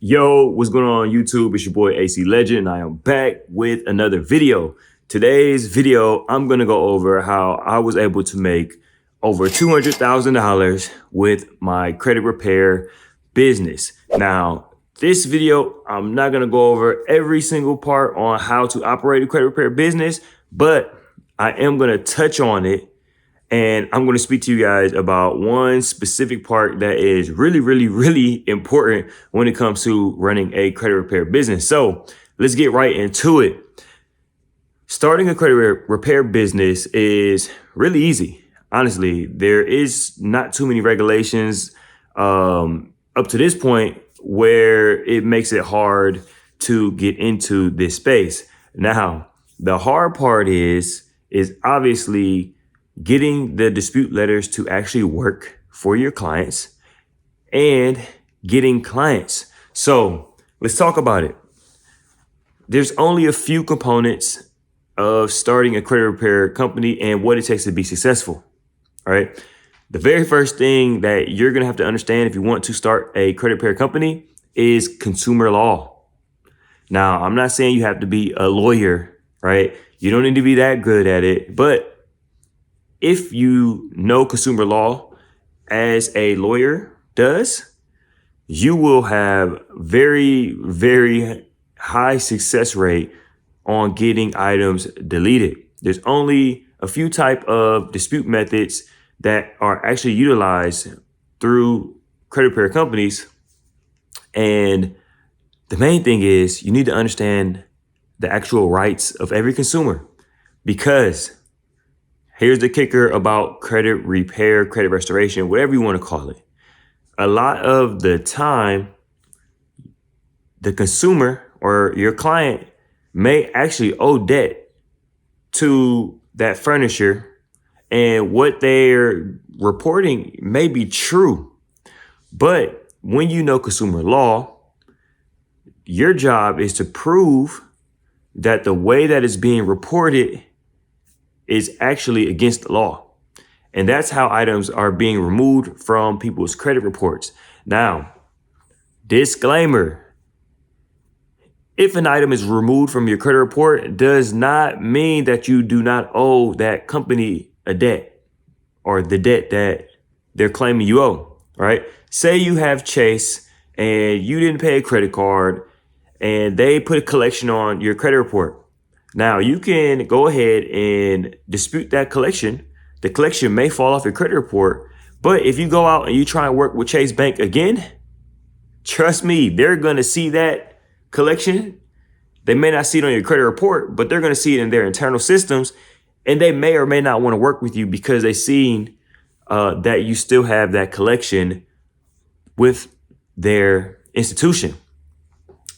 Yo, what's going on YouTube? It's your boy AC Legend. I am back with another video. Today's video, I'm going to go over how I was able to make over $200,000 with my credit repair business. Now, this video, I'm not going to go over every single part on how to operate a credit repair business, but I am going to touch on it. And I'm going to speak to you guys about one specific part that is really important when it comes to running a credit repair business. So let's get right into it. Starting a credit repair business is really easy. Honestly, there is not too many regulations up to this point where it makes it hard to get into this space. Now, the hard part is obviously getting the dispute letters to actually work for your clients and getting clients. So let's talk about it. There's only a few components of starting a credit repair company and what it takes to be successful. All right. The very first thing that you're going to have to understand if you want to start a credit repair company is consumer law. Now, I'm not saying you have to be a lawyer, right? You don't need to be that good at it, but if you know consumer law as a lawyer does, you will have very high success rate on getting items deleted. There's only a few type of dispute methods that are actually utilized through credit repair companies. And the main thing is you need to understand the actual rights of every consumer, because here's the kicker about credit repair, credit restoration, whatever you want to call it. A lot of the time, the consumer or your client may actually owe debt to that furniture, and what they're reporting may be true. But when you know consumer law, your job is to prove that the way that it's being reported is actually against the law. And that's how items are being removed from people's credit reports. Now, disclaimer, if an item is removed from your credit report, it does not mean that you do not owe that company a debt or the debt that they're claiming you owe, right? Say you have Chase and you didn't pay a credit card and they put a collection on your credit report. Now, you can go ahead and dispute that collection. The collection may fall off your credit report, but if you go out and you try and work with Chase Bank again, trust me, they're going to see that collection. They may not see it on your credit report, but they're going to see it in their internal systems, and they may or may not want to work with you because they've seen that you still have that collection with their institution.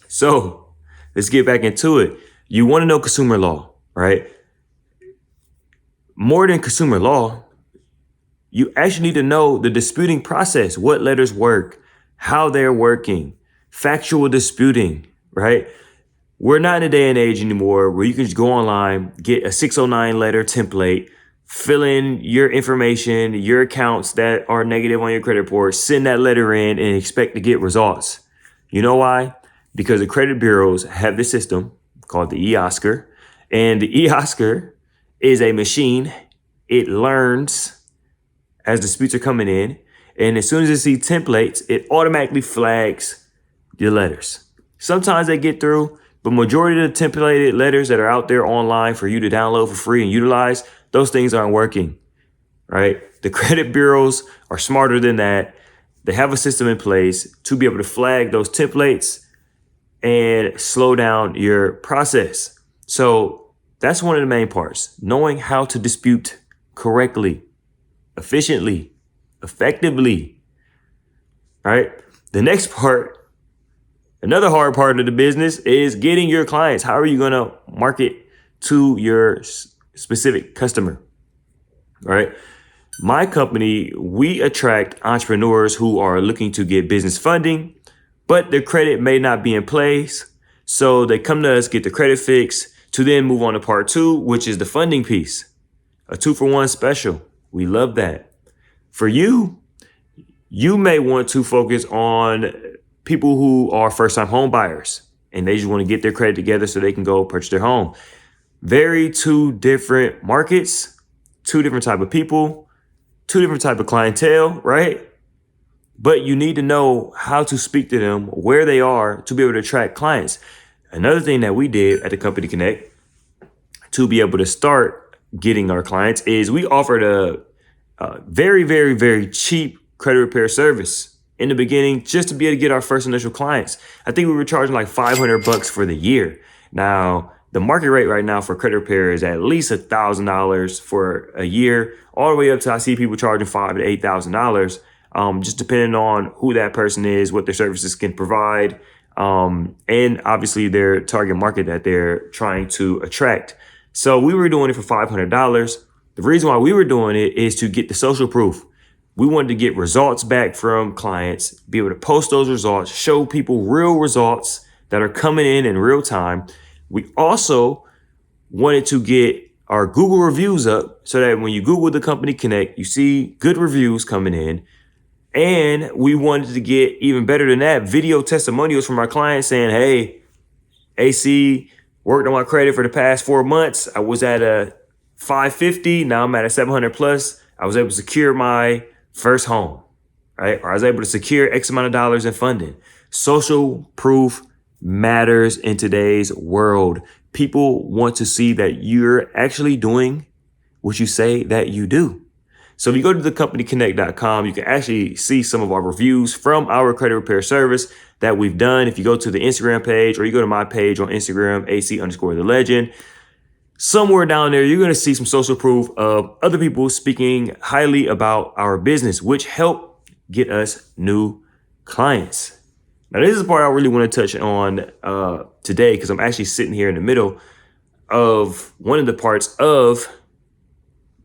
So let's get back into it. You want to know consumer law, right? More than consumer law, you actually need to know the disputing process, what letters work, how they're working, factual disputing, right? We're not in a day and age anymore where you can just go online, get a 609 letter template, fill in your information, your accounts that are negative on your credit report, send that letter in and expect to get results. You know why? Because the credit bureaus have this system called the eOscar, and the eOscar is a machine. It learns as disputes are coming in, and as soon as it sees templates, it automatically flags your letters. Sometimes they get through, but majority of the templated letters that are out there online for you to download for free and utilize, those things aren't working, right? The credit bureaus are smarter than that. They have a system in place to be able to flag those templates and slow down your process. So that's one of the main parts, knowing how to dispute correctly, efficiently, effectively. All right. The next part, another hard part of the business, is getting your clients. How are you going to market to your specific customer? All right. My company, we attract entrepreneurs who are looking to get business funding, but their credit may not be in place. So they come to us, get the credit fix, to then move on to part two, which is the funding piece. A 2-for-1 special. We love that. For you, you may want to focus on people who are first-time home buyers and they just want to get their credit together so they can go purchase their home. Very two different markets, two different type of people, two different type of clientele, right? But you need to know how to speak to them, where they are, to be able to attract clients. Another thing that we did at the Company Connect to be able to start getting our clients is we offered a very, very, very cheap credit repair service in the beginning, just to be able to get our first initial clients. I think we were charging like $500 for the year. Now, the market rate right now for credit repair is at least $1,000 for a year, all the way up to I see people charging $5,000 to $8,000, just depending on who that person is, what their services can provide, and obviously their target market that they're trying to attract. So we were doing it for $500. The reason why we were doing it is to get the social proof. We wanted to get results back from clients, be able to post those results, show people real results that are coming in real time. We also wanted to get our Google reviews up so that when you Google the Company Connect, you see good reviews coming in. And we wanted to get even better than that, video testimonials from our clients saying, hey, AC worked on my credit for the past 4 months. I was at a 550. Now I'm at a 700 plus. I was able to secure my first home, right? Or I was able to secure X amount of dollars in funding. Social proof matters in today's world. People want to see that you're actually doing what you say that you do. So if you go to thecompanyconnect.com, you can actually see some of our reviews from our credit repair service that we've done. If you go to the Instagram page or you go to my page on Instagram, AC_the_legend, somewhere down there, you're going to see some social proof of other people speaking highly about our business, which help get us new clients. Now, this is the part I really want to touch on today, because I'm actually sitting here in the middle of one of the parts of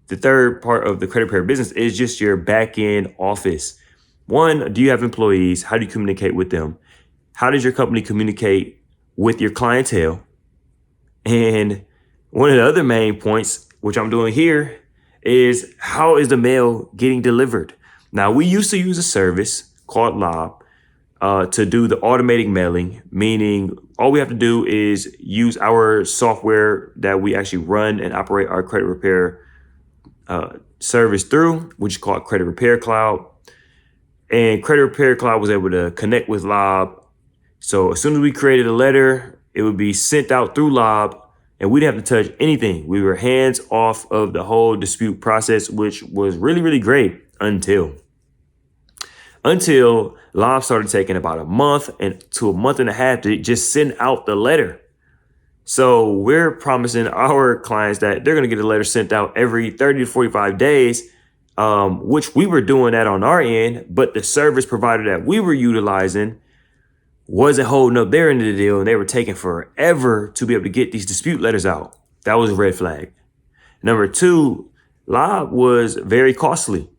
the third part of the credit repair business is just your back end office. One, do you have employees? How do you communicate with them? How does your company communicate with your clientele? And one of the other main points, which I'm doing here, is how is the mail getting delivered? Now, we used to use a service called Lob to do the automatic mailing, meaning all we have to do is use our software that we actually run and operate our credit repair service through, which is called Credit Repair Cloud. And Credit Repair Cloud was able to connect with Lob. So as soon as we created a letter, it would be sent out through Lob, and we didn't have to touch anything. We were hands off of the whole dispute process, which was really, really great until Lob started taking about a month to a month and a half to just send out the letter. So we're promising our clients that they're going to get a letter sent out every 30 to 45 days, which we were doing that on our end. But the service provider that we were utilizing wasn't holding up their end of the deal, and they were taking forever to be able to get these dispute letters out. That was a red flag. Number two, Lob was very costly.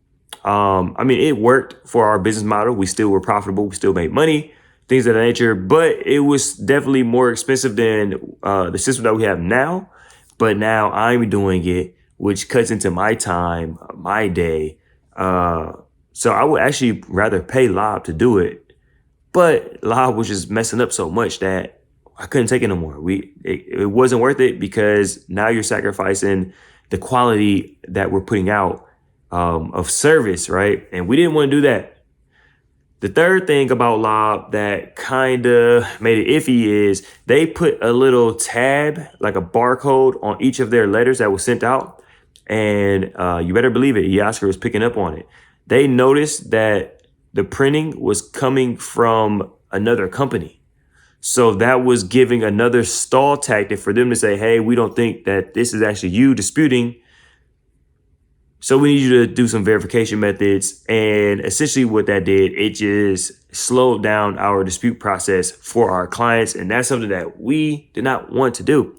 I mean, it worked for our business model. We still were profitable. We still made money, things of that nature, but it was definitely more expensive than the system that we have now. But now I'm doing it, which cuts into my time, my day. So I would actually rather pay Lob to do it. But Lob was just messing up so much that I couldn't take it no more. It wasn't worth it, because now you're sacrificing the quality that we're putting out of service, right? And we didn't want to do that. The third thing about Lob that kind of made it iffy is they put a little tab, like a barcode, on each of their letters that was sent out. And you better believe it, Yasker was picking up on it. They noticed that the printing was coming from another company. So that was giving another stall tactic for them to say, hey, we don't think that this is actually you disputing. So we need you to do some verification methods. And essentially what that did, it just slowed down our dispute process for our clients. And that's something that we did not want to do.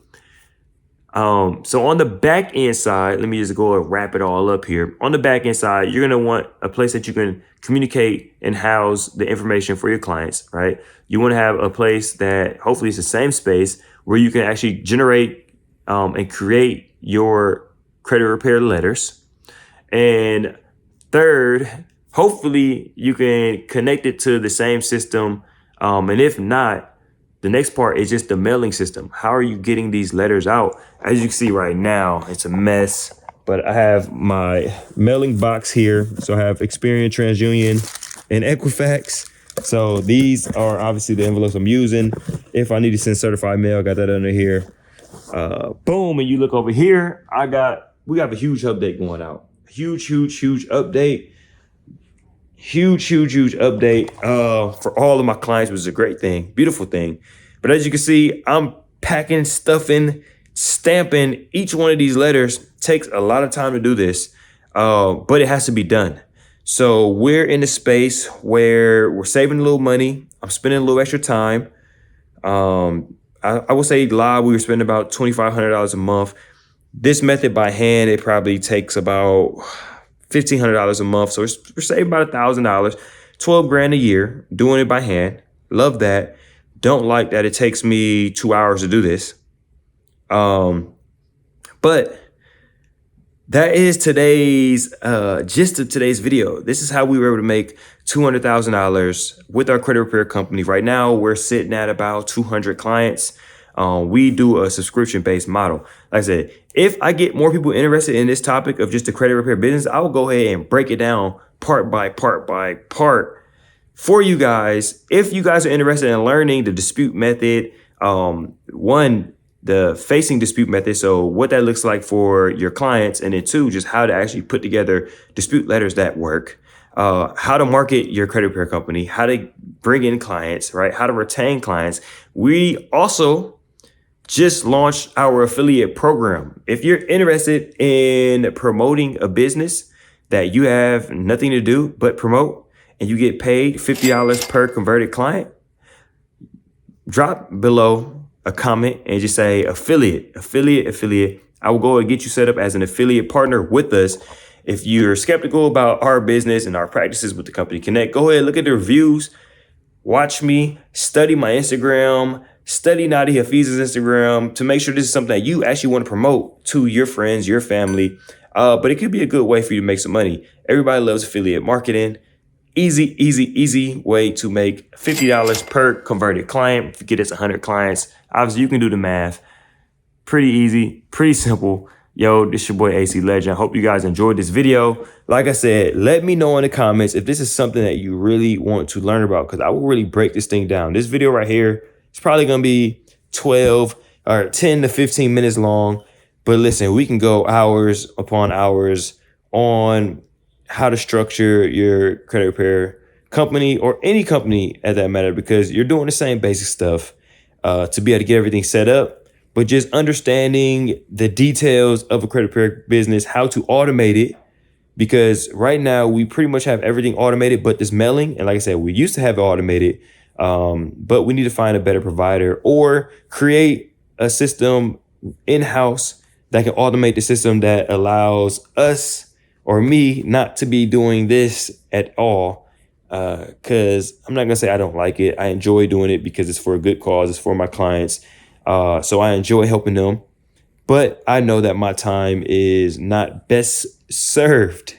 So on the back end side, let me just go and wrap it all up here. On the back end side, you're going to want a place that you can communicate and house the information for your clients, right? You want to have a place that hopefully is the same space where you can actually generate and create your credit repair letters. And third, hopefully you can connect it to the same system And if not, the next part is just the mailing system. How are you getting these letters out? As you can see right now, it's a mess, but I have my mailing box here. So I have Experian, TransUnion, and Equifax. So these are obviously the envelopes I'm using. If I need to send certified mail, I got that under here. Boom, and you look over here, we have a huge update going out. Huge update. Huge update for all of my clients, which is a great thing, beautiful thing. But as you can see, I'm packing, stuffing, stamping each one of these letters. Takes a lot of time to do this, but it has to be done. So we're in a space where we're saving a little money. I'm spending a little extra time. I would say live, we were spending about $2,500 a month. This method by hand, it probably takes about $1,500 a month. So we're saving about $1,000, 12 grand a year doing it by hand. Love that. Don't like that it takes me 2 hours to do this. But that is today's gist of today's video. This is how we were able to make $200,000 with our credit repair company. Right now, we're sitting at about 200 clients. We do a subscription-based model. Like I said, if I get more people interested in this topic of just the credit repair business, I will go ahead and break it down part by part for you guys. If you guys are interested in learning the dispute method, the facing dispute method, so what that looks like for your clients, and then two, just how to actually put together dispute letters that work, how to market your credit repair company, how to bring in clients, right? How to retain clients. We also just launched our affiliate program. If you're interested in promoting a business that you have nothing to do but promote, and you get paid $50 per converted client, drop below a comment and just say affiliate. I will go and get you set up as an affiliate partner with us. If you're skeptical about our business and our practices with the Company Connect, go ahead, look at the reviews, watch me, study my Instagram, study Nadi Hafiz's Instagram to make sure this is something that you actually want to promote to your friends, your family. But it could be a good way for you to make some money. Everybody loves affiliate marketing. Easy way to make $50 per converted client. If you get us 100 clients, obviously you can do the math. Pretty easy, pretty simple. Yo, this your boy AC Legend. I hope you guys enjoyed this video. Like I said, let me know in the comments if this is something that you really want to learn about, because I will really break this thing down. This video right here is probably going to be 12 or 10 to 15 minutes long. But listen, we can go hours upon hours on how to structure your credit repair company, or any company at that matter, because you're doing the same basic stuff to be able to get everything set up, but just understanding the details of a credit repair business, how to automate it, because right now we pretty much have everything automated but this mailing. And like I said, we used to have it automated, but we need to find a better provider or create a system in-house that can automate the system that allows us or me not to be doing this at all, because I'm not gonna say I don't like it. I enjoy doing it because it's for a good cause. It's for my clients. So I enjoy helping them. But I know that my time is not best served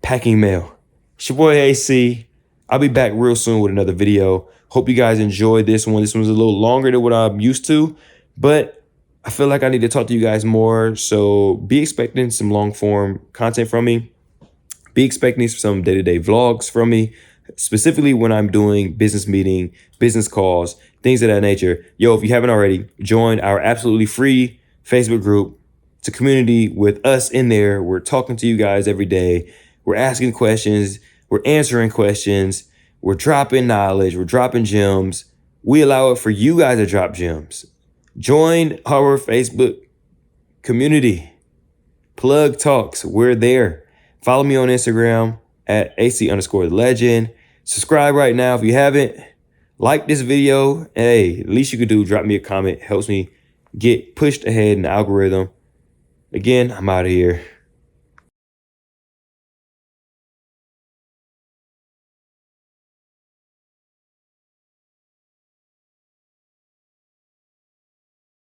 packing mail. It's your boy AC. I'll be back real soon with another video. Hope you guys enjoyed this one. This one's a little longer than what I'm used to, but I feel like I need to talk to you guys more. So be expecting some long form content from me. Be expecting some day-to-day vlogs from me, specifically when I'm doing business meeting, business calls, things of that nature. Yo, if you haven't already, join our absolutely free Facebook group. It's a community with us in there. We're talking to you guys every day. We're asking questions. We're answering questions. We're dropping knowledge. We're dropping gems. We allow it for you guys to drop gems. Join our Facebook community. Plug Talks. We're there. Follow me on Instagram at AC_legend. Subscribe right now if you haven't. Like this video. Hey, least you could do, drop me a comment. Helps me get pushed ahead in the algorithm. Again, I'm out of here.